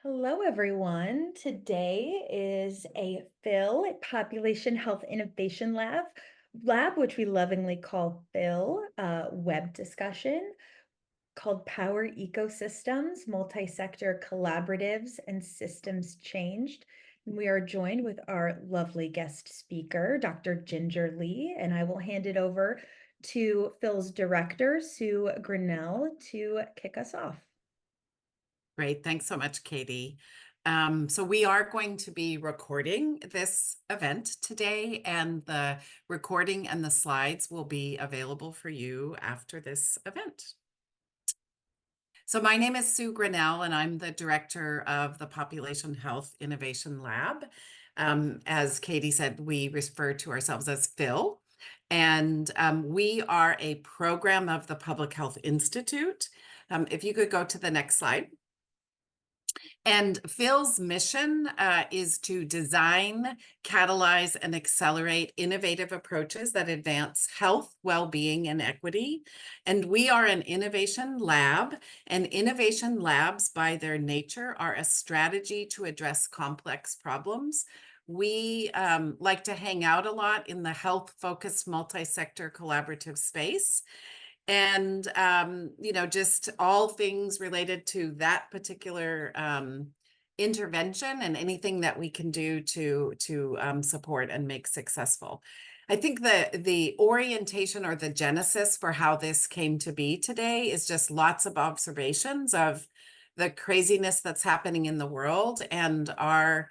Hello, everyone. Today is a Population Health Innovation Lab, which we lovingly call PHIL, web discussion called Power Ecosystems, Multisector Collaboratives, and Systems Changed. And we are joined with our lovely guest speaker, Dr. Ginger Lee, and I will hand it over to PHIL's director, Sue Grinnell, to kick us off. Great. Thanks so much, Katie. So we are going to be recording this event today, and the recording and the slides will be available for you after this event. So my name is Sue Grinnell, and I'm the director of the Population Health Innovation Lab. As Katie said, we refer to ourselves as PHIL, and we are a program of the Public Health Institute. If you could go to the next slide. And PHIL's mission is to design, catalyze, and accelerate innovative approaches that advance health, well-being, and equity. And we are an innovation lab, and innovation labs, by their nature, are a strategy to address complex problems. We like to hang out a lot in the health-focused multi-sector collaborative space. And, just all things related to that particular intervention and anything that we can do to support and make successful. I think the orientation or the genesis for how this came to be today is just lots of observations of the craziness that's happening in the world and our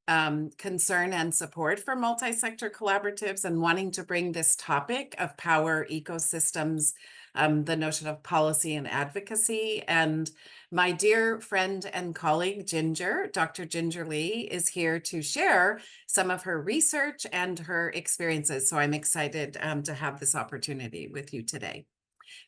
concern and support for multi-sector collaboratives and wanting to bring this topic of power ecosystems, the notion of policy and advocacy. And my dear friend and colleague, Dr. Ginger Lee, is here to share some of her research and her experiences. So I'm excited to have this opportunity with you today.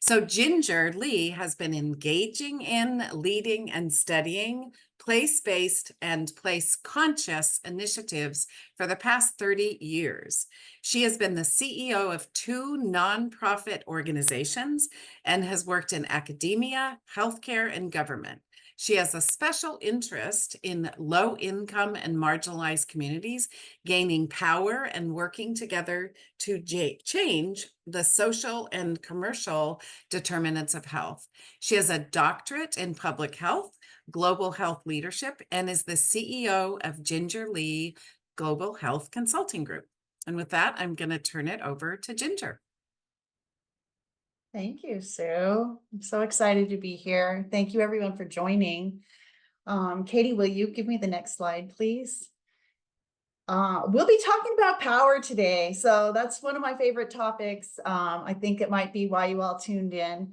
So Ginger Lee has been engaging in, leading, and studying place-based and place-conscious initiatives for the past 30 years. She has been the CEO of 2 nonprofit organizations and has worked in academia, healthcare, and government. She has a special interest in low-income and marginalized communities gaining power and working together to change the social and commercial determinants of health. She has a doctorate in public health, global health leadership, and is the CEO of Ginger Lee Global Health Consulting Group. And with that, I'm going to turn it over to Ginger. Thank you, Sue. I'm so excited to be here. Thank you, everyone, for joining. Katie, will you give me the next slide, please? We'll be talking about power today. So that's one of my favorite topics. I think it might be why you all tuned in.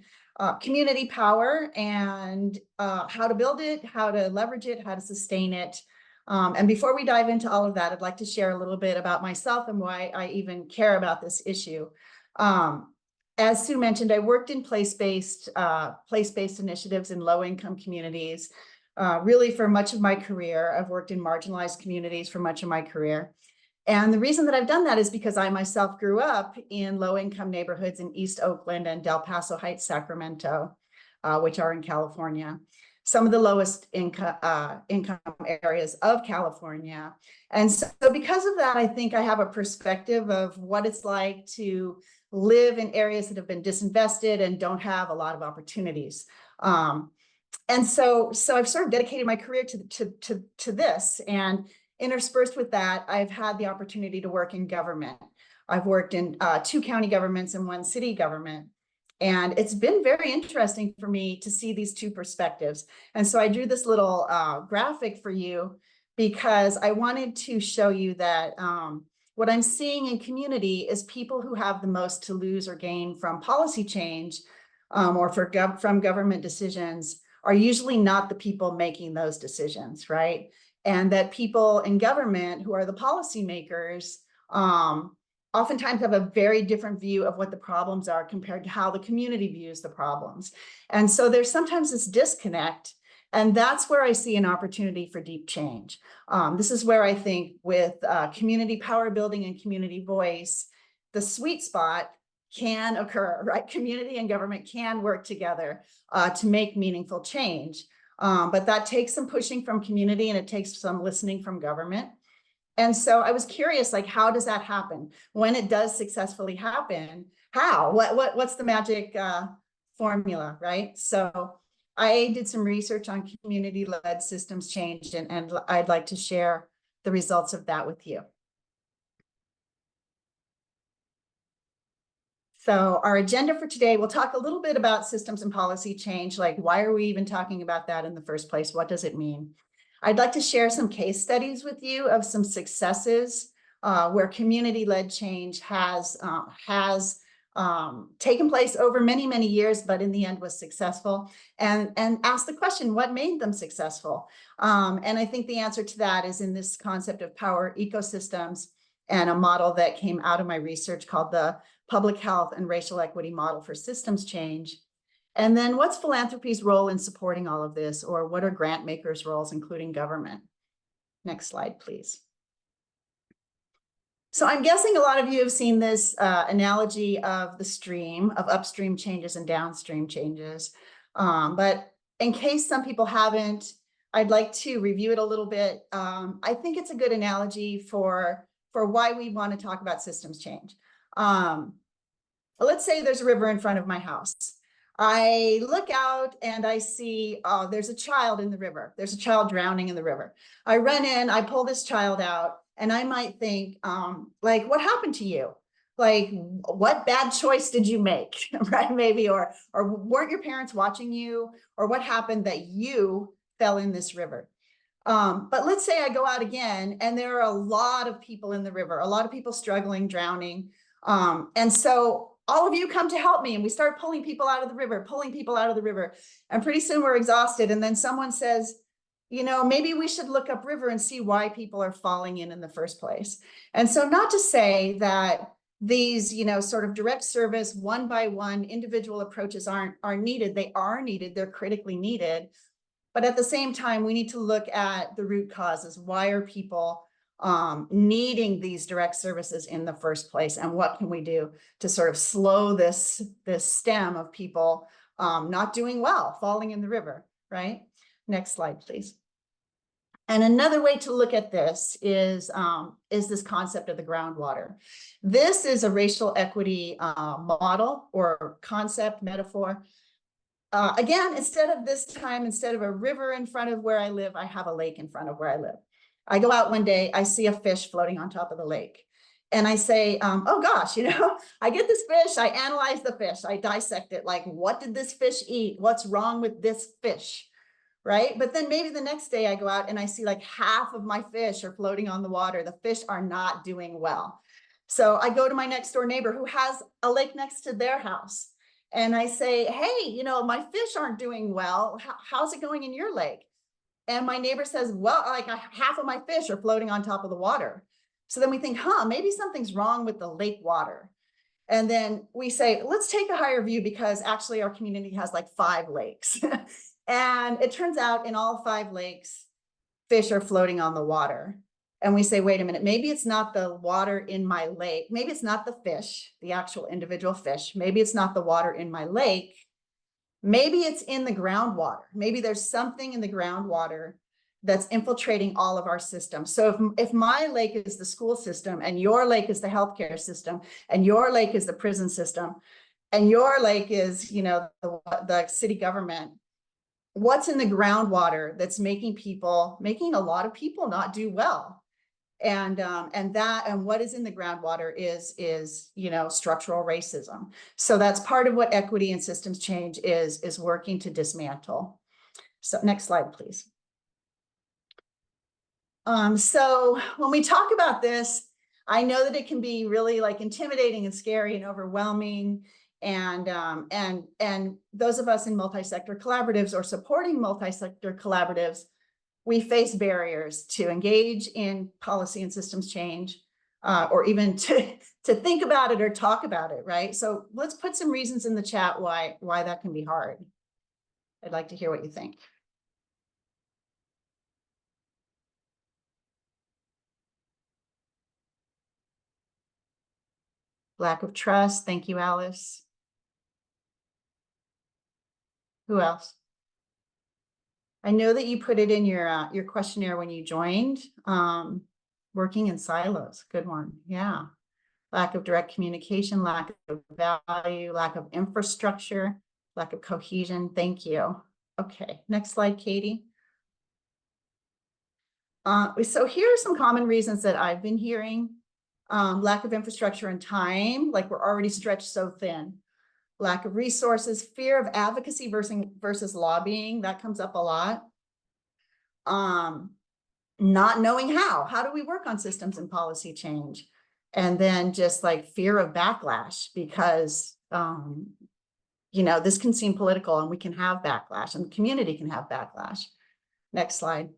Community power and how to build it, how to leverage it, how to sustain it. And before we dive into all of that, I'd like to share a little bit about myself and why I even care about this issue. As Sue mentioned, I worked in place-based initiatives in low-income communities, really for much of my career. I've worked in marginalized communities for much of my career. And the reason that I've done that is because I myself grew up in low-income neighborhoods in East Oakland and Del Paso Heights, Sacramento, which are in California, some of the lowest income areas of California. And so because of that, I think I have a perspective of what it's like to live in areas that have been disinvested and don't have a lot of opportunities. And so I've sort of dedicated my career to this, and interspersed with that, I've had the opportunity to work in government. I've worked in 2 county governments and 1 city government. And it's been very interesting for me to see these 2 perspectives. And so I drew this little graphic for you because I wanted to show you that what I'm seeing in community is people who have the most to lose or gain from policy change or from government decisions are usually not the people making those decisions, right? And that people in government who are the policymakers oftentimes have a very different view of what the problems are compared to how the community views the problems. And so there's sometimes this disconnect, and that's where I see an opportunity for deep change. This is where I think with community power building and community voice, the sweet spot can occur, right? Community and government can work together to make meaningful change. But that takes some pushing from community and it takes some listening from government. And so I was curious, like, how does that happen? When it does successfully happen, how? What's the magic formula, right? So I did some research on community-led systems change, and I'd like to share the results of that with you. So our agenda for today, we'll talk a little bit about systems and policy change, like why are we even talking about that in the first place? What does it mean? I'd like to share some case studies with you of some successes where community-led change has taken place over many, many years, but in the end was successful, and ask the question, what made them successful? And I think the answer to that is in this concept of PHaRE ecosystems and a model that came out of my research called the Public Health and Racial Equity Model for Systems Change. And then what's philanthropy's role in supporting all of this, or what are grant makers' roles, including government? Next slide, please. So I'm guessing a lot of you have seen this analogy of the stream, of upstream changes and downstream changes. But in case some people haven't, I'd like to review it a little bit. I think it's a good analogy for why we want to talk about systems change. Let's say there's a river in front of my house. I look out and I see, oh, there's a child in the river. There's a child drowning in the river. I run in, I pull this child out, and I might think, like, what happened to you? Like, what bad choice did you make, right? Maybe, or weren't your parents watching you? Or what happened that you fell in this river? But let's say I go out again and there are a lot of people in the river, a lot of people struggling, drowning. And so all of you come to help me and we start pulling people out of the river, And pretty soon we're exhausted. And then someone says, you know, maybe we should look up river and see why people are falling in the first place. And so not to say that these, you know, sort of direct service, one by one individual approaches aren't needed. They are needed. They're critically needed. But at the same time, we need to look at the root causes. Why are people needing these direct services in the first place? And what can we do to sort of slow this stem of people not doing well, falling in the river, right? Next slide, please. And another way to look at this is this concept of the groundwater. This is a racial equity model or concept, metaphor. Again, instead of a river in front of where I live, I have a lake in front of where I live. I go out one day, I see a fish floating on top of the lake. And I say, oh gosh, you know, I get this fish, I analyze the fish, I dissect it, like, what did this fish eat? What's wrong with this fish? Right? But then maybe the next day I go out and I see like half of my fish are floating on the water. The fish are not doing well. So I go to my next door neighbor who has a lake next to their house. And I say, hey, you know, my fish aren't doing well. How's it going in your lake? And my neighbor says, well, like half of my fish are floating on top of the water. So then we think, maybe something's wrong with the lake water. And then we say, let's take a higher view because actually our community has like 5 lakes. And it turns out in all 5 lakes, fish are floating on the water. And we say, wait a minute, maybe it's not the water in my lake. Maybe it's not the fish, the actual individual fish. Maybe it's not the water in my lake. Maybe it's in the groundwater. Maybe there's something in the groundwater that's infiltrating all of our systems. So if my lake is the school system and your lake is the healthcare system and your lake is the prison system and your lake is, you know, the city government, what's in the groundwater that's making a lot of people not do well? And what is in the groundwater is, you know, structural racism. So that's part of what equity and systems change is working to dismantle. So next slide, please. So when we talk about this, I know that it can be really like intimidating and scary and overwhelming. And those of us in multi-sector collaboratives or supporting multi-sector collaboratives, we face barriers to engage in policy and systems change, or even to think about it or talk about it, right? So let's put some reasons in the chat why that can be hard. I'd like to hear what you think. Lack of trust. Thank you, Alice. Who else? I know that you put it in your questionnaire when you joined. Working in silos, good one. Yeah. Lack of direct communication, lack of value, lack of infrastructure, lack of cohesion. Thank you. Okay, next slide, Katie. So here are some common reasons that I've been hearing. Lack of infrastructure and time, like we're already stretched so thin. Lack of resources, fear of advocacy versus lobbying, that comes up a lot. Not knowing how do we work on systems and policy change? And then just like fear of backlash, because this can seem political and we can have backlash and the community can have backlash. Next slide.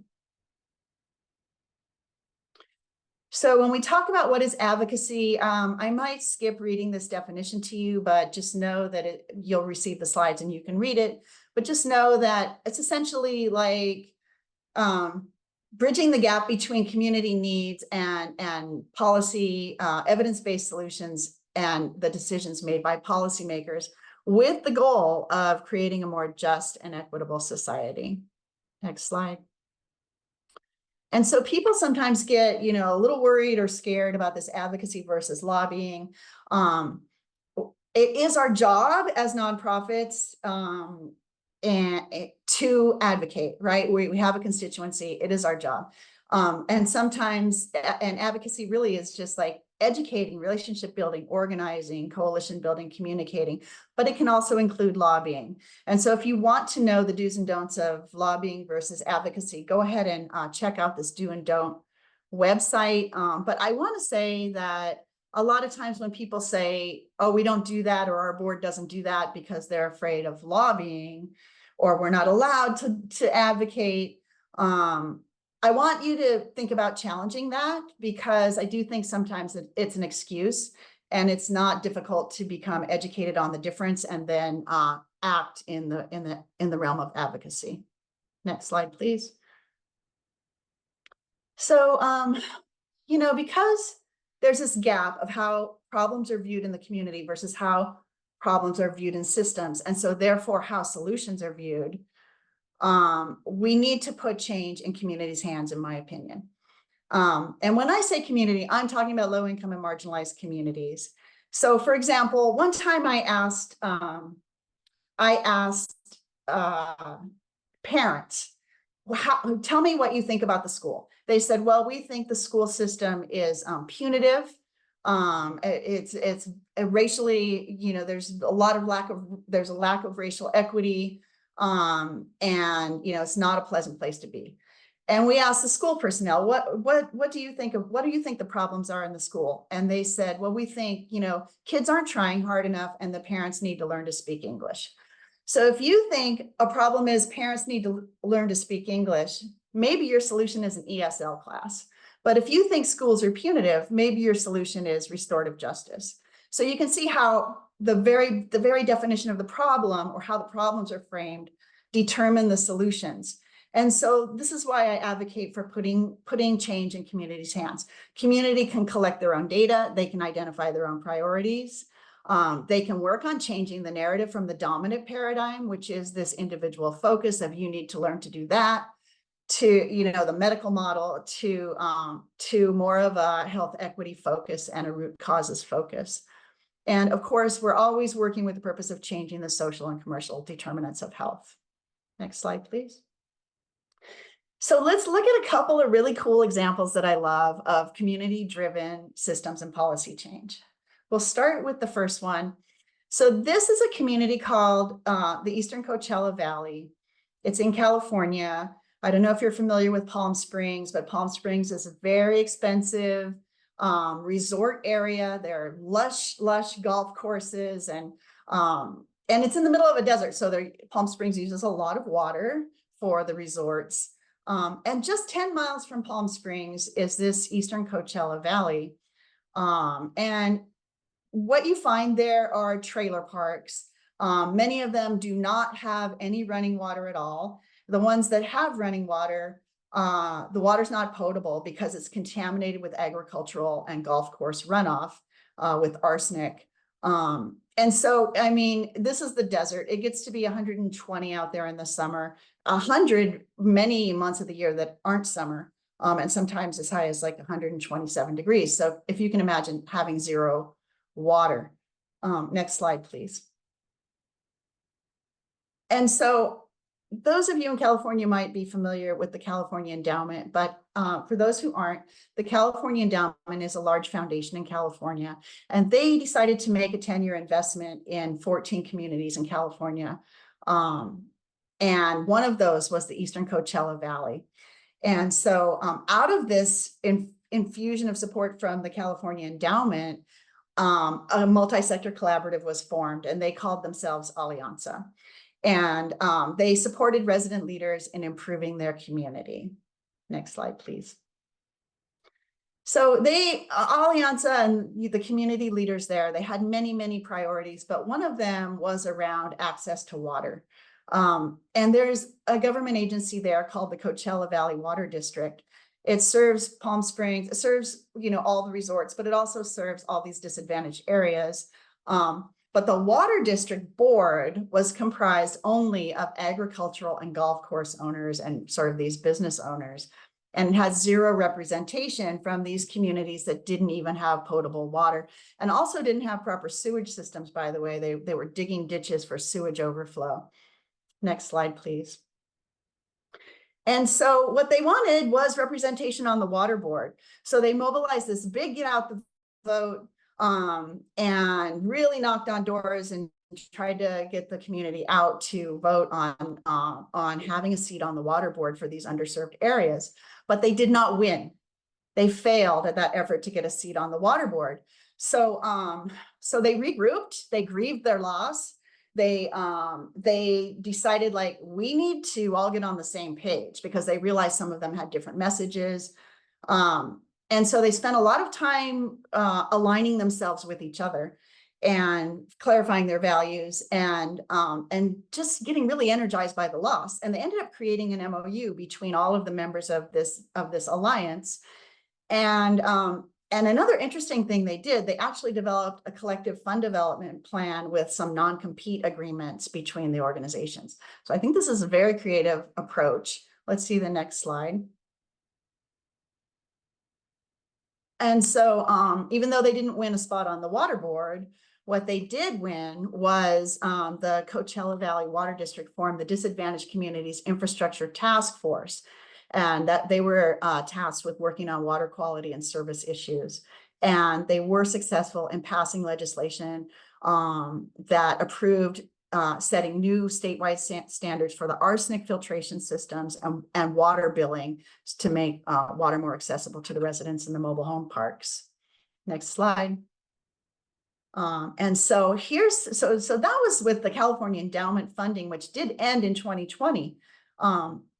So when we talk about what is advocacy, I might skip reading this definition to you, but just know that you'll receive the slides and you can read it. But just know that it's essentially like bridging the gap between community needs and policy, evidence-based solutions and the decisions made by policymakers with the goal of creating a more just and equitable society. Next slide. And so people sometimes get, a little worried or scared about this advocacy versus lobbying. It is our job as nonprofits and to advocate, right? We have a constituency, it is our job. And sometimes, and advocacy really is just like educating, relationship building, organizing, coalition building, communicating, but it can also include lobbying. And so if you want to know the do's and don'ts of lobbying versus advocacy, go ahead and check out this do and don't website. But I want to say that a lot of times when people say, oh, we don't do that, or our board doesn't do that because they're afraid of lobbying, or we're not allowed to advocate, I want you to think about challenging that, because I do think sometimes it's an excuse and it's not difficult to become educated on the difference and then act in the realm of advocacy. Next slide, please. So, because there's this gap of how problems are viewed in the community versus how problems are viewed in systems, and so therefore how solutions are viewed, we need to put change in communities' hands, in my opinion. And when I say community, I'm talking about low-income and marginalized communities. So, for example, one time I asked parents, tell me what you think about the school. They said, well, we think the school system is punitive. It's racially, there's a lack of racial equity. And it's not a pleasant place to be. And we asked the school personnel, what do you think the problems are in the school? And they said, well, we think, kids aren't trying hard enough and the parents need to learn to speak English. So if you think a problem is parents need to learn to speak English, maybe your solution is an ESL class. But if you think schools are punitive, maybe your solution is restorative justice. So you can see how the very definition of the problem, or how the problems are framed, determine the solutions. And so this is why I advocate for putting change in communities' hands. Community can collect their own data, they can identify their own priorities. They can work on changing the narrative from the dominant paradigm, which is this individual focus of you need to learn to do that, to the medical model, to more of a health equity focus and a root causes focus. And of course, we're always working with the purpose of changing the social and commercial determinants of health. Next slide, please. So let's look at a couple of really cool examples that I love of community-driven systems and policy change. We'll start with the first one. So this is a community called the Eastern Coachella Valley. It's in California. I don't know if you're familiar with Palm Springs, but Palm Springs is a very expensive resort area. There are lush golf courses, and it's in the middle of a desert. So Palm Springs uses a lot of water for the resorts. And just 10 miles from Palm Springs is this Eastern Coachella Valley. And what you find there are trailer parks. Many of them do not have any running water at all. The ones that have running water, the water's not potable because it's contaminated with agricultural and golf course runoff with arsenic. And so, I mean, this is the desert. It gets to be 120 out there in the summer, 100 many months of the year that aren't summer, and sometimes as high as like 127 degrees. So if you can imagine having zero water. Next slide, please. And so those of you in California might be familiar with the California Endowment, but for those who aren't, the California Endowment is a large foundation in California, and they decided to make a 10-year investment in 14 communities in California. And one of those was the Eastern Coachella Valley. And so out of this infusion of support from the California Endowment, a multi-sector collaborative was formed, and they called themselves Alianza. And they supported resident leaders in improving their community. Next slide, please. So Alianza and the community leaders there, they had many, many priorities, but one of them was around access to water. And there's a government agency there called the Coachella Valley Water District. It serves Palm Springs, it serves, all the resorts, but it also serves all these disadvantaged areas. But the Water District Board was comprised only of agricultural and golf course owners and sort of these business owners, and had zero representation from these communities that didn't even have potable water, and also didn't have proper sewage systems, by the way. They were digging ditches for sewage overflow. Next slide, please. And so what they wanted was representation on the water board. So they mobilized this big get out the vote, and really knocked on doors and tried to get the community out to vote on having a seat on the water board for these underserved areas. But they did not win. They failed at that effort to get a seat on the water board. So so they regrouped, they grieved their loss. They decided, like, we need to all get on the same page, because they realized some of them had different messages. And so they spent a lot of time aligning themselves with each other and clarifying their values, and just getting really energized by the loss. And they ended up creating an MOU between all of the members of this alliance. And another interesting thing they did, they actually developed a collective fund development plan with some non-compete agreements between the organizations. So I think this is a very creative approach. Let's see the next slide. And so even though they didn't win a spot on the water board, what they did win was the Coachella Valley Water District formed the Disadvantaged Communities Infrastructure Task Force, and that they were tasked with working on water quality and service issues. And they were successful in passing legislation that approved setting new statewide standards for the arsenic filtration systems and water billing to make water more accessible to the residents in the mobile home parks. Next slide. And so so that was with the California Endowment funding, which did end in 2020.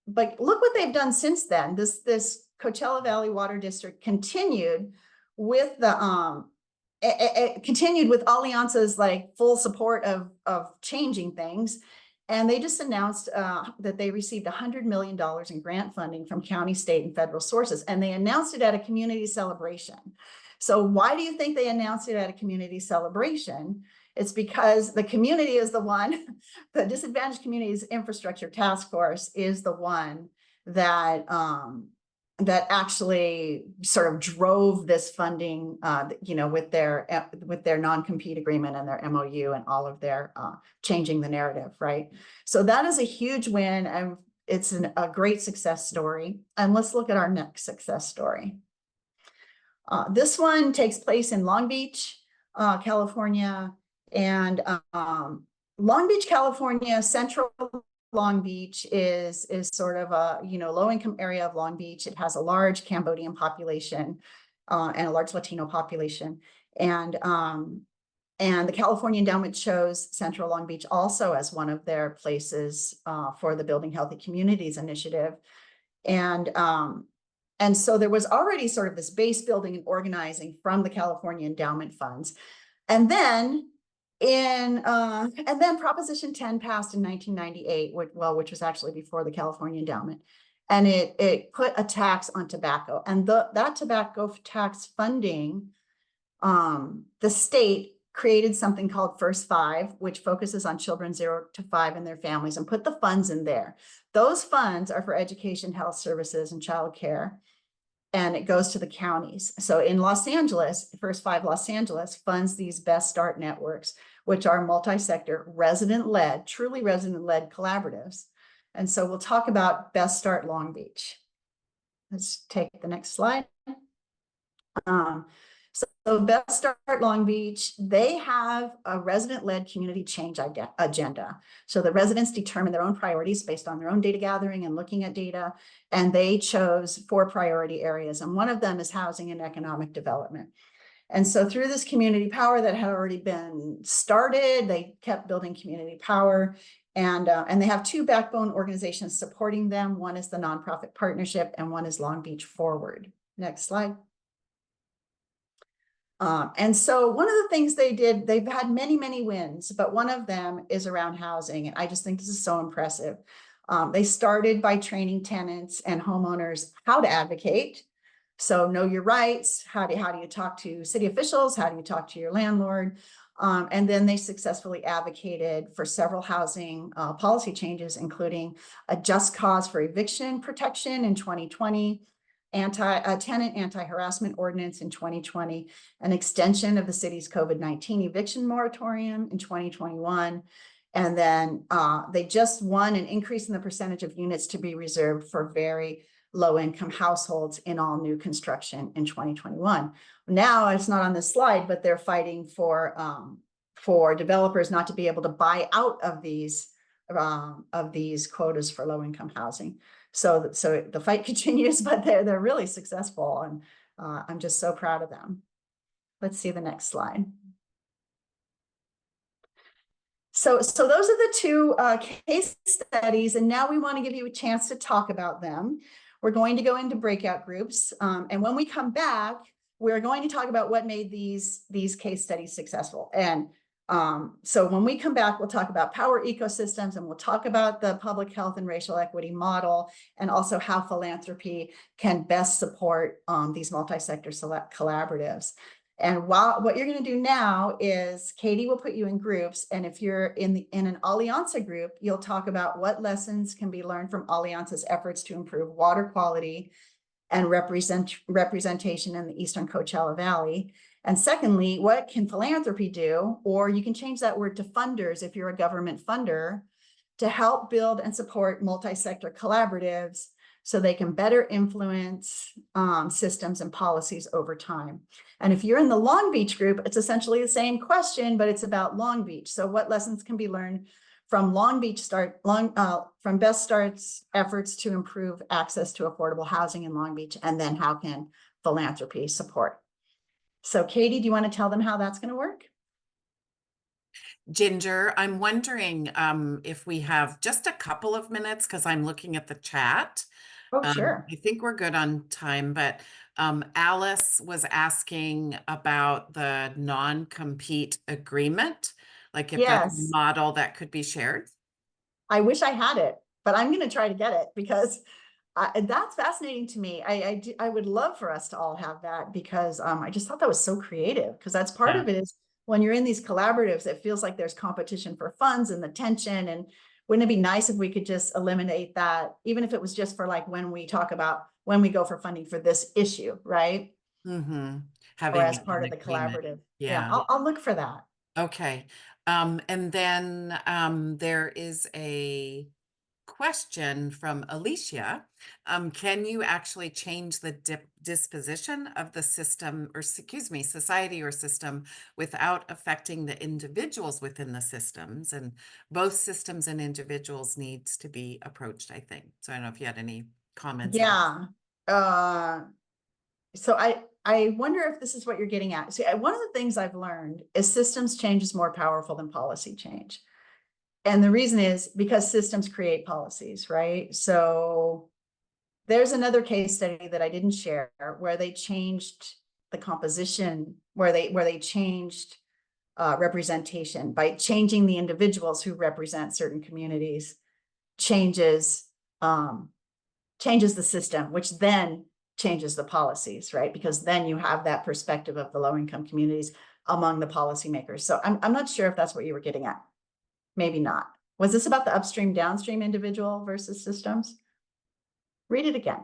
But look what they've done since then. This Coachella Valley Water District continued with the continued with Alianza's like full support of changing things. And they just announced that they received $100 million in grant funding from county, state, and federal sources. And they announced it at a community celebration. So why do you think they announced it at a community celebration? It's because the community is the one, the Disadvantaged Communities Infrastructure Task Force is the one that that actually sort of drove this funding, with their non-compete agreement and their MOU and all of their changing the narrative, right? So that is a huge win, and it's a great success story. And let's look at our next success story. This one takes place in Long Beach, California, and Long Beach, California, central Long Beach is sort of a low-income area of Long Beach. It has a large Cambodian population and a large Latino population, and the California Endowment chose Central Long Beach also as one of their places for the Building Healthy Communities initiative, and so there was already sort of this base building and organizing from the California Endowment funds, and then Proposition 10 passed in 1998, which was actually before the California Endowment, and it put a tax on tobacco, and that tobacco tax funding, the state created something called First Five, which focuses on children 0 to 5 and their families, and put the funds in there. Those funds are for education, health services, and childcare, and it goes to the counties. So in Los Angeles, First Five Los Angeles funds these Best Start networks, which are multi-sector, resident-led, truly resident-led collaboratives. And so we'll talk about Best Start Long Beach. Let's take the next slide. So Best Start Long Beach, they have a resident-led community change agenda. So the residents determine their own priorities based on their own data gathering and looking at data, and they chose 4 priority areas, and one of them is housing and economic development. And so through this community power that had already been started, they kept building community power, and they have 2 backbone organizations supporting them. One is the nonprofit partnership, and one is Long Beach Forward. Next slide. And so one of the things they did, they've had many, many wins, but one of them is around housing. And I just think this is so impressive. They started by training tenants and homeowners how to advocate. So know your rights. How do you talk to city officials? How do you talk to your landlord? And then they successfully advocated for several housing policy changes, including a just cause for eviction protection in 2020, tenant anti-harassment ordinance in 2020, an extension of the city's COVID-19 eviction moratorium in 2021. And then they just won an increase in the percentage of units to be reserved for very low-income households in all new construction in 2021. Now it's not on this slide, but they're fighting for developers not to be able to buy out of these quotas for low-income housing. So the fight continues, but they're really successful, and I'm just so proud of them. Let's see the next slide. So those are the 2 case studies, and now we want to give you a chance to talk about them. We're going to go into breakout groups, and when we come back, we're going to talk about what made these case studies successful. And so when we come back, we'll talk about PHaRE ecosystems, and we'll talk about the public health and racial equity model, and also how philanthropy can best support these multi-sector collaboratives. And what you're going to do now is Katie will put you in groups, and if you're in an Alianza group, you'll talk about what lessons can be learned from Alianza's efforts to improve water quality and representation in the Eastern Coachella Valley. And secondly, what can philanthropy do? Or you can change that word to funders if you're a government funder, to help build and support multi-sector collaboratives so they can better influence systems and policies over time. And if you're in the Long Beach group, it's essentially the same question, but it's about Long Beach. So what lessons can be learned from from Best Start's efforts to improve access to affordable housing in Long Beach, and then how can philanthropy support? So Katie, do you want to tell them how that's going to work? Ginger, I'm wondering if we have just a couple of minutes, because I'm looking at the chat. Oh, sure. I think we're good on time, but Alice was asking about the non-compete agreement, like if that's a Yes, model that could be shared. I wish I had it, but I'm going to try to get it, because that's fascinating to me. I would love for us to all have that, because I just thought that was so creative, because that's part of it is when you're in these collaboratives, it feels like there's competition for funds and the tension. And wouldn't it be nice if we could just eliminate that, even if it was just for like when we go for funding for this issue, right? Mm-hmm. Or as part of the collaborative. Yeah, I'll look for that. Okay. And then there is a question from Alicia. Can you actually change the disposition of the system, or excuse me, society or system, without affecting the individuals within the systems? And both systems and individuals needs to be approached, I think. So I don't know if you had any comments. Yeah. So I wonder if this is what you're getting at. See, one of the things I've learned is systems change is more powerful than policy change. And the reason is because systems create policies, right? So there's another case study that I didn't share where they changed the composition, where they changed representation by changing the individuals who represent certain communities, changes the system, which then changes the policies, right? Because then you have that perspective of the low-income communities among the policymakers. So I'm not sure if that's what you were getting at. Maybe not. Was this about the upstream, downstream individual versus systems? Read it again.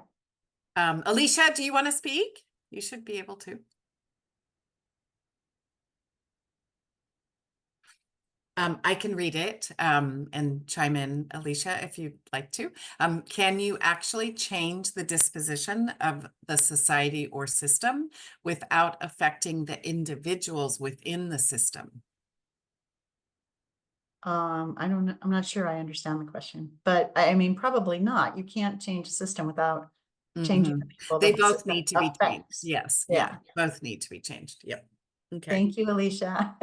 Alicia, do you want to speak? You should be able to. I can read it and chime in, Alicia, if you'd like to. Can you actually change the disposition of the society or system without affecting the individuals within the system? I don't know. I'm not sure I understand the question, but I mean, probably not. You can't change a system without changing the people They that the both system need to be changed. affects. Yes. Yeah. Yeah. Both need to be changed. Yep. Okay. Thank you, Alicia.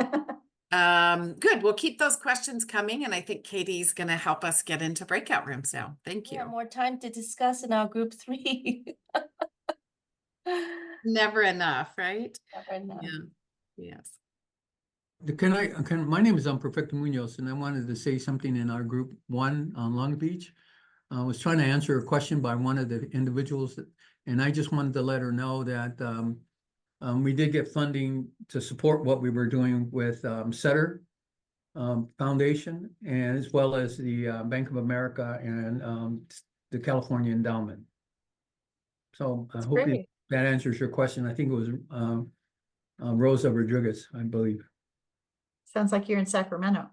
Good. We'll keep those questions coming. And I think Katie's going to help us get into breakout rooms now. Thank you. Yeah, more time to discuss in our group 3. Never enough, right? Never enough. Yeah. Yes. My name is Perfecto Munoz, and I wanted to say something in our group 1 on Long Beach. I was trying to answer a question by one of the individuals, and I just wanted to let her know that we did get funding to support what we were doing with Setter Foundation, and as well as the Bank of America and the California Endowment. So I hope that answers your question. I think it was Rosa Rodriguez, I believe. Sounds like you're in Sacramento.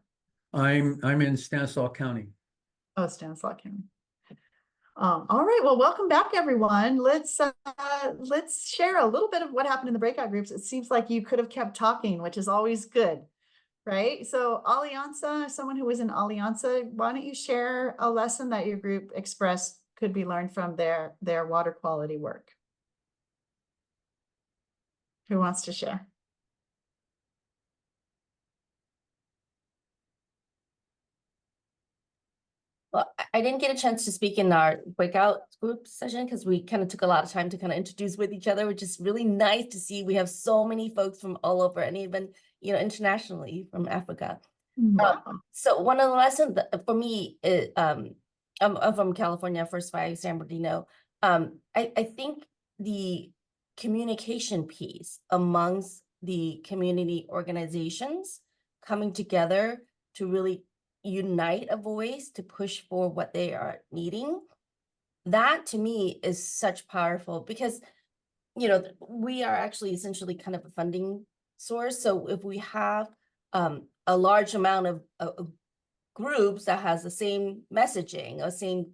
I'm in Stanislaus County. Oh, Stanislaus County. All right, well, welcome back, everyone. Let's share a little bit of what happened in the breakout groups. It seems like you could have kept talking, which is always good, right? So Alianza, someone who was in Alianza, why don't you share a lesson that your group expressed could be learned from their water quality work? Who wants to share? Well, I didn't get a chance to speak in our breakout group session because we kind of took a lot of time to kind of introduce with each other, which is really nice to see. We have so many folks from all over and even, internationally from Africa. Wow. So one of the lessons for me is, I'm from California, first by San Bernardino. I think the communication piece amongst the community organizations coming together to really unite a voice to push for what they are needing, that to me is such powerful because, we are actually essentially kind of a funding source. So if we have a large amount of groups that has the same messaging or same,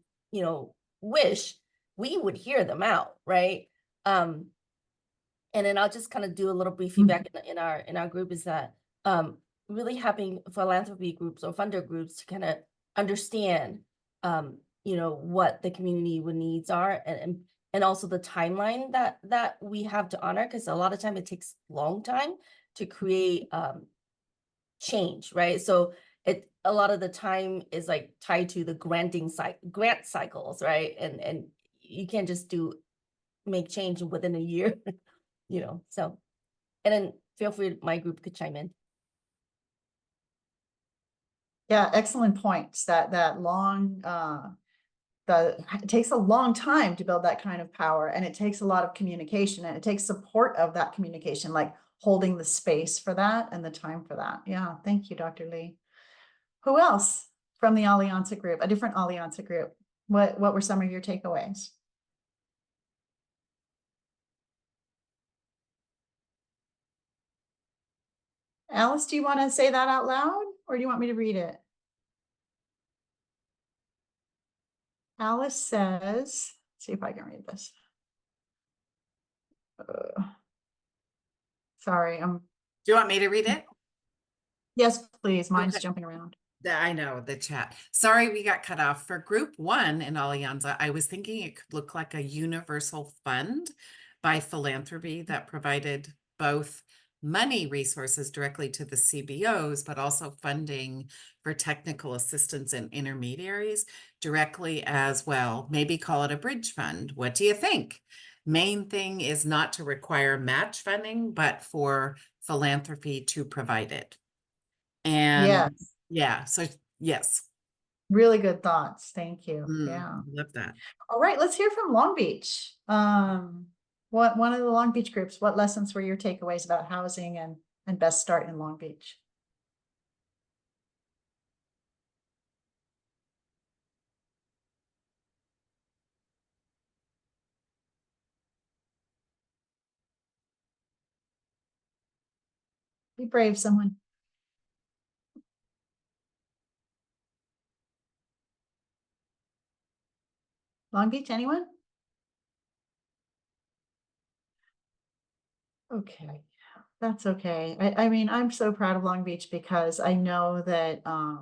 wish, we would hear them out, right? And then I'll just kind of do a little brief feedback in our group is that really having philanthropy groups or funder groups to kind of understand, what the community needs are and also the timeline that we have to honor, because a lot of time it takes a long time to create change, right? So a lot of the time is like tied to the grant cycles, right? And you can't just make change within a year, so, and then feel free, my group could chime in. Yeah, excellent points. That long, it takes a long time to build that kind of power, and it takes a lot of communication, and it takes support of that communication, like holding the space for that and the time for that. Yeah, thank you, Dr. Lee. Who else from the Alianza group, a different Alianza group? What were some of your takeaways? Alice, do you want to say that out loud, or do you want me to read it? Alice says, let's see if I can read this. Sorry, Do you want me to read it? Yes, please. Mine's Okay. jumping around. I know the chat. Sorry, we got cut off. For group 1 in Alianza, I was thinking it could look like a universal fund by philanthropy that provided both money resources directly to the CBOs, but also funding for technical assistance and intermediaries directly as well. Maybe call it a bridge fund. What do you think? Main thing is not to require match funding, but for philanthropy to provide it. And yeah, so yes. Really good thoughts. Thank you. I love that. All right, let's hear from Long Beach. One of the Long Beach groups, what lessons were your takeaways about housing and and best start in Long Beach. Be brave, someone. Long Beach, anyone? Okay, that's okay. I mean, I'm so proud of Long Beach because I know that, I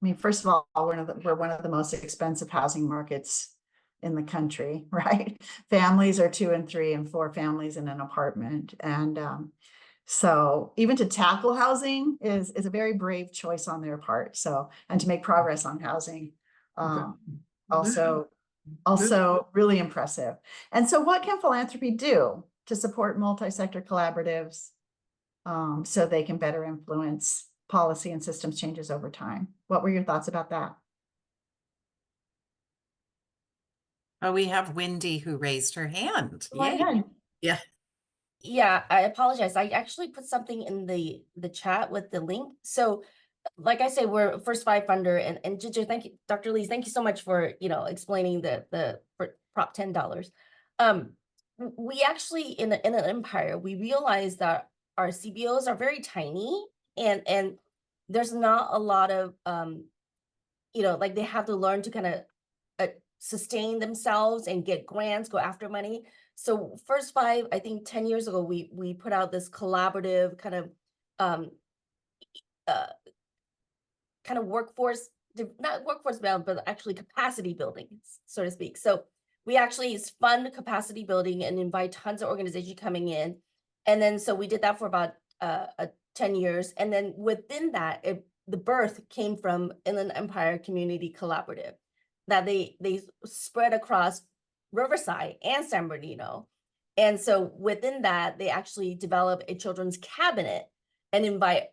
mean, first of all, we're one of the most expensive housing markets in the country, right? Families are 2 and 3 and 4 families in an apartment. And so even to tackle housing is a very brave choice on their part. So, and to make progress on housing, also really impressive. And so what can philanthropy do to support multi-sector collaboratives so they can better influence policy and systems changes over time? What were your thoughts about that? Oh, we have Wendy who raised her hand. Go Yay. ahead. Yeah. Yeah, I apologize. I actually put something in the chat with the link. So like I say, we're First Five funder, and Ginger, thank you, Dr. Lee, thank you so much for, explaining the for Prop $10. We actually in an empire, we realize that our CBOs are very tiny, and there's not a lot of like they have to learn to kind of sustain themselves and get grants, go after money. So First Five, I think 10 years ago, we put out this collaborative kind of uh, workforce, not workforce bound, but actually capacity building, so to speak. So we actually fund capacity building and invite tons of organizations coming in. And then, so we did that for about 10 years. And then within that, the birth came from Inland Empire Community Collaborative that they spread across Riverside and San Bernardino. And so within that, they actually developed a children's cabinet and invite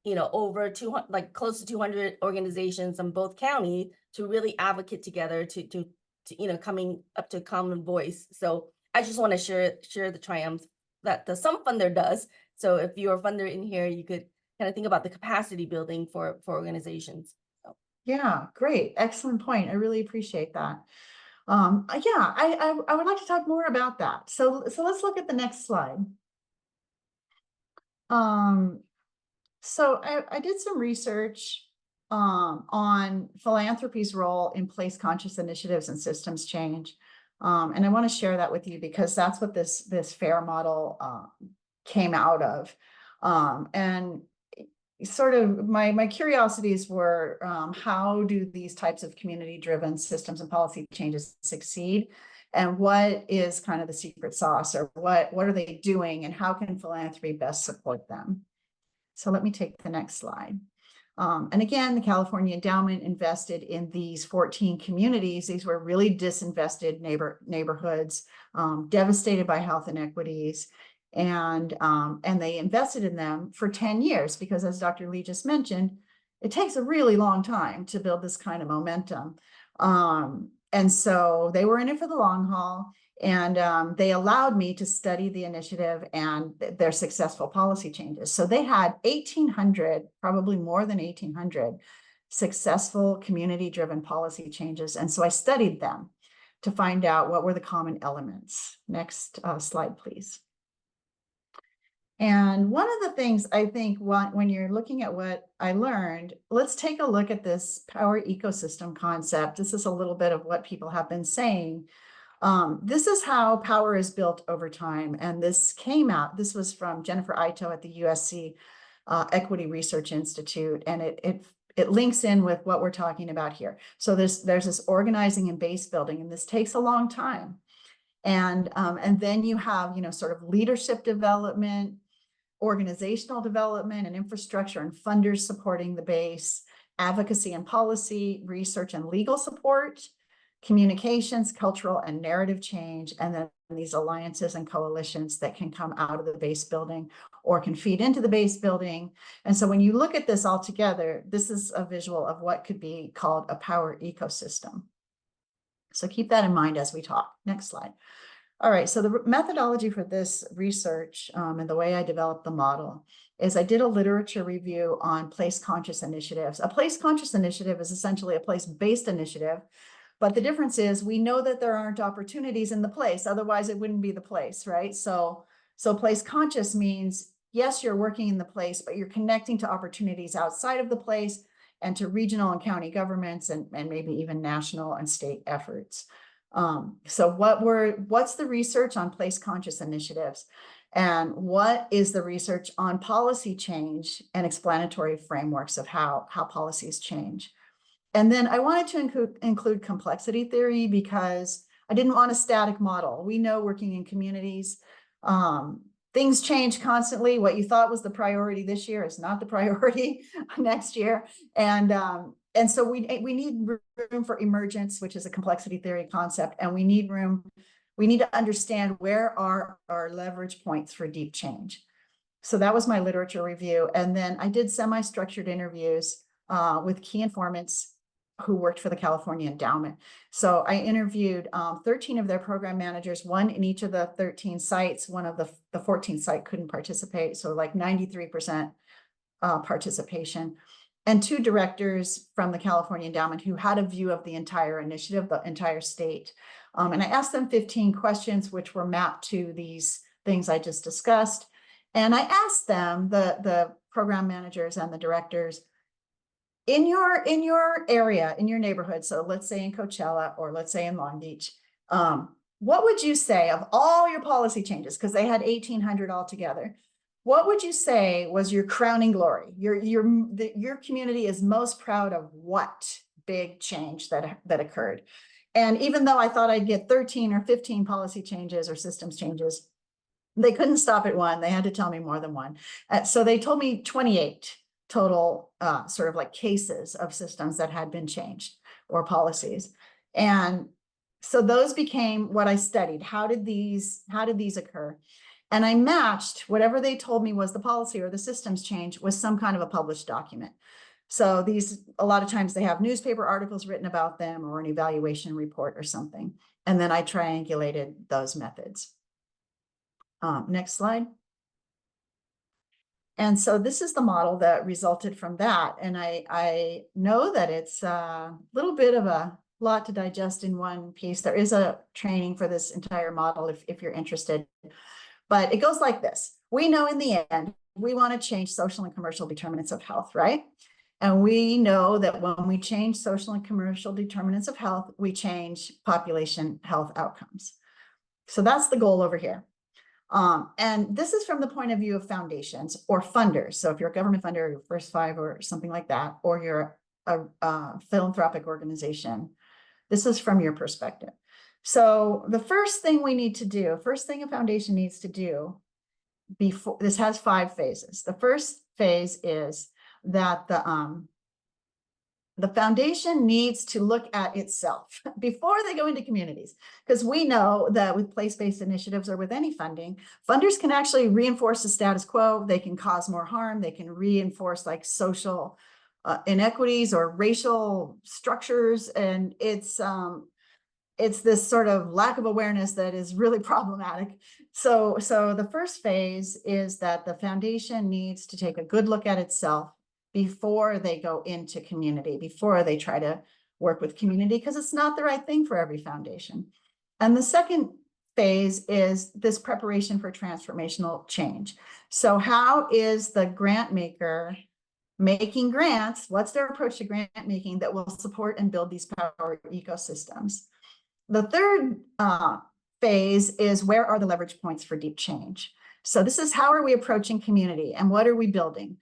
over 200, like close to 200 organizations in both counties to really advocate together to coming up to a common voice. So I just want to share the triumphs that the Some Funder does. So if you're a funder in here, you could kind of think about the capacity building for organizations. So. Yeah, great. Excellent point. I really appreciate that. Yeah, I would like to talk more about that. So let's look at the next slide. So I did some research on philanthropy's role in place conscious initiatives and systems change. And I want to share that with you because that's what this PHaRE model came out of. And sort of my curiosities were how do these types of community-driven systems and policy changes succeed? And what is kind of the secret sauce, or what are they doing, and how can philanthropy best support them? So let me take the next slide. And again, the California Endowment invested in these 14 communities. These were really disinvested neighborhoods, devastated by health inequities. And they invested in them for 10 years because, as Dr. Lee just mentioned, it takes a really long time to build this kind of momentum. And so they were in it for the long haul. And they allowed me to study the initiative and their successful policy changes. So they had 1,800, probably more than 1,800 successful community-driven policy changes. And so I studied them to find out what were the common elements. Next slide, please. And one of the things I think when you're looking at what I learned, let's take a look at this PHaRE ecosystem concept. This is a little bit of what people have been saying. This is how power is built over time. And this was from Jennifer Ito at the USC Equity Research Institute. And it links in with what we're talking about here. So there's this organizing and base building, and this takes a long time. And then you have, sort of leadership development, organizational development and infrastructure and funders supporting the base, advocacy and policy, research and legal support, communications, cultural and narrative change, and then these alliances and coalitions that can come out of the base building or can feed into the base building. And so when you look at this all together, this is a visual of what could be called a power ecosystem. So keep that in mind as we talk. Next slide. All right, so the methodology for this research and the way I developed the model is I did a literature review on place-conscious initiatives. A place-conscious initiative is essentially a place-based initiative, but the difference is we know that there aren't opportunities in the place, otherwise it wouldn't be the place, right? So place-conscious means, yes, you're working in the place, but you're connecting to opportunities outside of the place and to regional and county governments and maybe even national and state efforts. So what's the research on place-conscious initiatives? And what is the research on policy change and explanatory frameworks of how policies change? And then I wanted to include complexity theory because I didn't want a static model. We know working in communities, things change constantly. What you thought was the priority this year is not the priority next year. And so we need room for emergence, which is a complexity theory concept. And we need to understand where are our leverage points for deep change. So that was my literature review. And then I did semi-structured interviews with key informants who worked for the California Endowment. So I interviewed 13 of their program managers, one in each of the 13 sites. One of the 14 site couldn't participate. So like 93% participation. And 2 directors from the California Endowment who had a view of the entire initiative, the entire state. And I asked them 15 questions, which were mapped to these things I just discussed. And I asked them, the program managers and the directors, in your area, in your neighborhood, so let's say in Coachella or let's say in Long Beach, what would you say of all your policy changes, because they had 1,800 altogether, what would you say was your crowning glory? Your community is most proud of what big change that occurred? And even though I thought I'd get 13 or 15 policy changes or systems changes, they couldn't stop at one. They had to tell me more than one. So they told me 28 total sort of like cases of systems that had been changed or policies. And so those became what I studied. How did these occur? And I matched whatever they told me was the policy or the systems change with some kind of a published document. So these, a lot of times they have newspaper articles written about them or an evaluation report or something. And then I triangulated those methods. Next slide. And so this is the model that resulted from that. And I know that it's a little bit of a lot to digest in one piece. There is a training for this entire model if you're interested. But it goes like this. We know in the end, we want to change social and commercial determinants of health, right? And we know that when we change social and commercial determinants of health, we change population health outcomes. So that's the goal over here. And this is from the point of view of foundations or funders. So if you're a government funder, your First Five or something like that, or you're a philanthropic organization, this is from your perspective. So the first thing we need to do, first thing a foundation needs to do before, this has 5 phases. The first phase is that the foundation needs to look at itself before they go into communities, because we know that with place-based initiatives or with any funding, funders can actually reinforce the status quo. They can cause more harm. They can reinforce like social inequities or racial structures. And it's this sort of lack of awareness that is really problematic. So the first phase is that the foundation needs to take a good look at itself before they go into community, before they try to work with community, because it's not the right thing for every foundation. And the second phase is this preparation for transformational change. So how is the grant maker making grants? What's their approach to grant making that will support and build these power ecosystems? The third phase is, where are the leverage points for deep change? So this is, how are we approaching community and what are we building?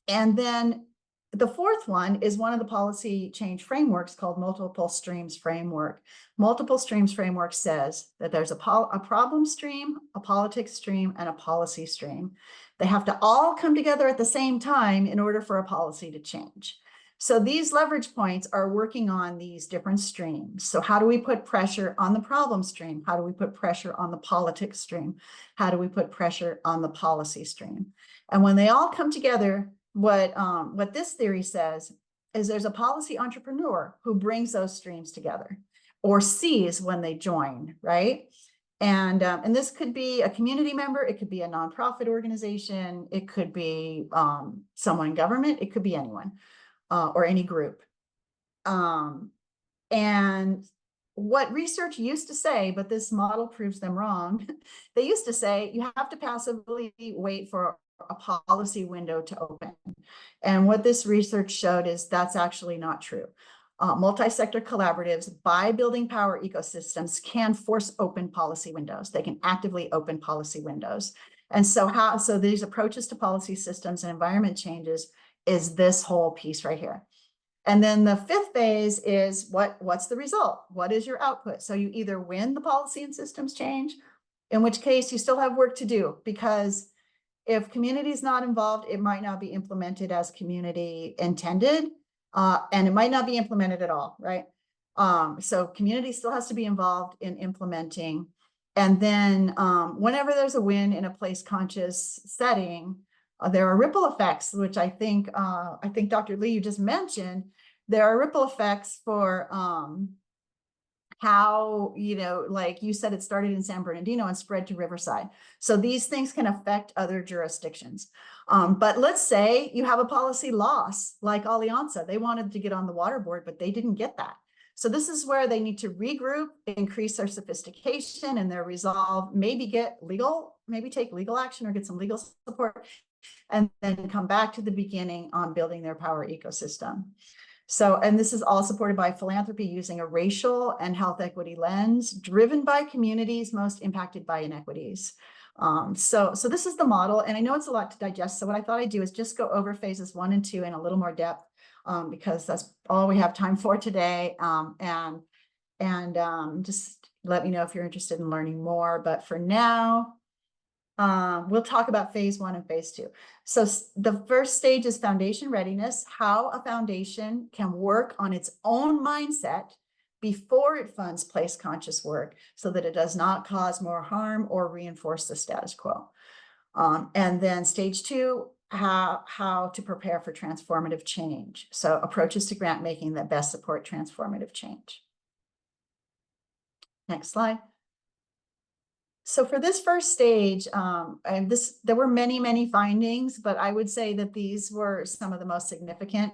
And then the fourth one is one of the policy change frameworks called multiple streams framework. Multiple streams framework says that there's a problem stream, a politics stream, and a policy stream. They have to all come together at the same time in order for a policy to change. So these leverage points are working on these different streams. So how do we put pressure on the problem stream? How do we put pressure on the politics stream? How do we put pressure on the policy stream? And when they all come together, what this theory says is there's a policy entrepreneur who brings those streams together or sees when they join, right? And this could be a community member, it could be a nonprofit organization, it could be someone in government, it could be anyone or any group. And what research used to say, but this model proves them wrong, they used to say you have to passively wait for a policy window to open. And what this research showed is that's actually not true. Multi-sector collaboratives, by building power ecosystems, can force open policy windows. They can actively open policy windows. And so these approaches to policy systems and environment changes is this whole piece right here. And then the fifth phase is what's the result? What is your output? So you either win the policy and systems change, in which case you still have work to do, because if community is not involved, it might not be implemented as community intended, and it might not be implemented at all, right? So community still has to be involved in implementing. And then whenever there's a win in a place conscious setting, there are ripple effects, which I think Dr. Lee, you just mentioned. There are ripple effects for how, like you said, it started in San Bernardino and spread to Riverside. So these things can affect other jurisdictions. But let's say you have a policy loss, like Alianza. They wanted to get on the water board, but they didn't get that. So this is where they need to regroup, increase their sophistication and their resolve, maybe take legal action or get some legal support, and then come back to the beginning on building their power ecosystem. So, and this is all supported by philanthropy using a racial and health equity lens, driven by communities most impacted by inequities. So this is the model, and I know it's a lot to digest. So what I thought I'd do is just go over phases 1 and 2 in a little more depth, because that's all we have time for today. Just let me know if you're interested in learning more. But for now, we'll talk about phase 1 and phase 2. So the first stage is foundation readiness, how a foundation can work on its own mindset before it funds place conscious work, so that it does not cause more harm or reinforce the status quo. And then stage 2, how to prepare for transformative change. So approaches to grant making that best support transformative change. Next slide. So for this first stage, there were many findings, but I would say that these were some of the most significant.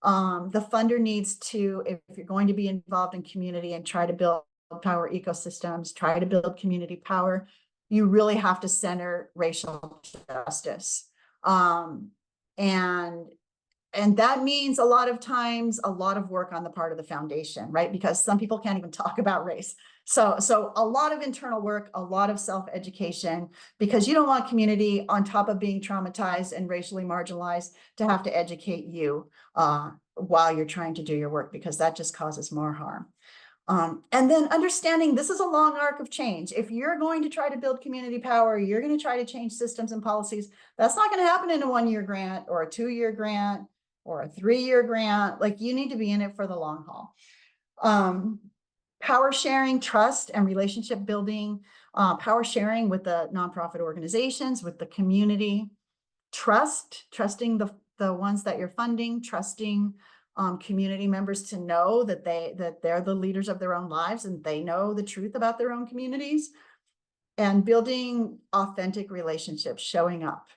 The funder needs to, if you're going to be involved in community and try to build power ecosystems, try to build community power, you really have to center racial justice. And that means a lot of times a lot of work on the part of the foundation, right? Because some people can't even talk about race. So a lot of internal work, a lot of self-education, because you don't want community, on top of being traumatized and racially marginalized, to have to educate you while you're trying to do your work, because that just causes more harm. And then understanding this is a long arc of change. If you're going to try to build community power, you're going to try to change systems and policies. That's not going to happen in a 1-year grant or a 2-year grant or a 3-year grant. Like, you need to be in it for the long haul. Power sharing, trust, and relationship building. Power sharing with the nonprofit organizations, with the community. Trusting the ones that you're funding, trusting community members to know that they're the leaders of their own lives and they know the truth about their own communities, and building authentic relationships, showing up.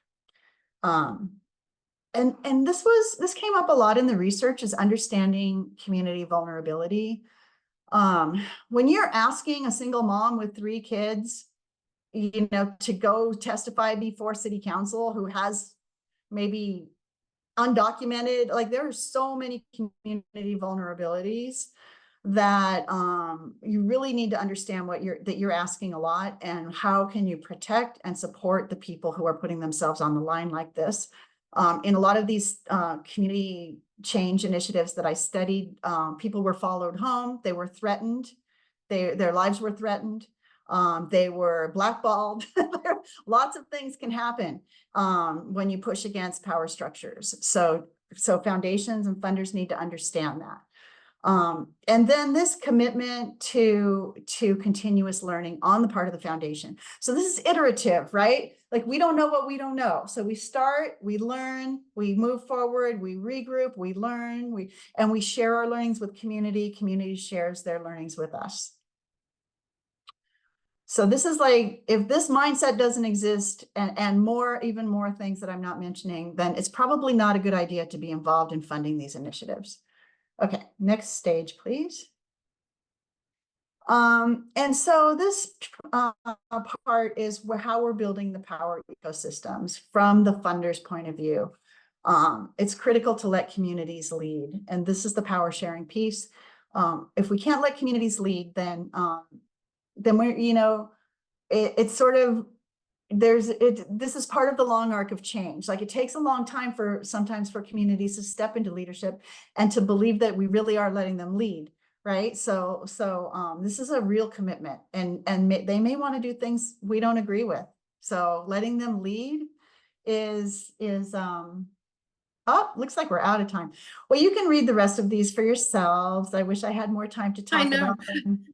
And this came up a lot in the research, is understanding community vulnerability. When you're asking a single mom with 3 kids, to go testify before city council, who has maybe undocumented, like, there are so many community vulnerabilities that you really need to understand that you're asking a lot, and how can you protect and support the people who are putting themselves on the line like this. In a lot of these community change initiatives that I studied, people were followed home, they were threatened, their lives were threatened, they were blackballed. Lots of things can happen when you push against power structures. So foundations and funders need to understand that. And then this commitment to continuous learning on the part of the foundation. So this is iterative, right? Like, we don't know what we don't know. So we start, we learn, we move forward, we regroup, we learn, and we share our learnings with community. Community shares their learnings with us. So this is like, if this mindset doesn't exist and more, even more things that I'm not mentioning, then it's probably not a good idea to be involved in funding these initiatives. Okay, next stage, please. And so this part is how we're building the PHaRE ecosystems from the funders' point of view. It's critical to let communities lead, and this is the power sharing piece. If we can't let communities lead, then we're, you know, it's sort of, this is part of the long arc of change. Like, it takes a long time sometimes for communities to step into leadership and to believe that we really are letting them lead, right? So this is a real commitment, and they may want to do things we don't agree with. So letting them lead is oh, looks like we're out of time. Well, you can read the rest of these for yourselves. I wish I had more time to talk about them.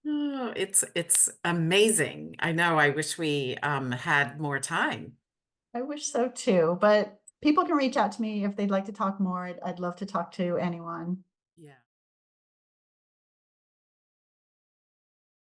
Oh, it's amazing. I know. I wish we had more time. I wish so too, but people can reach out to me if they'd like to talk more. I'd love to talk to anyone.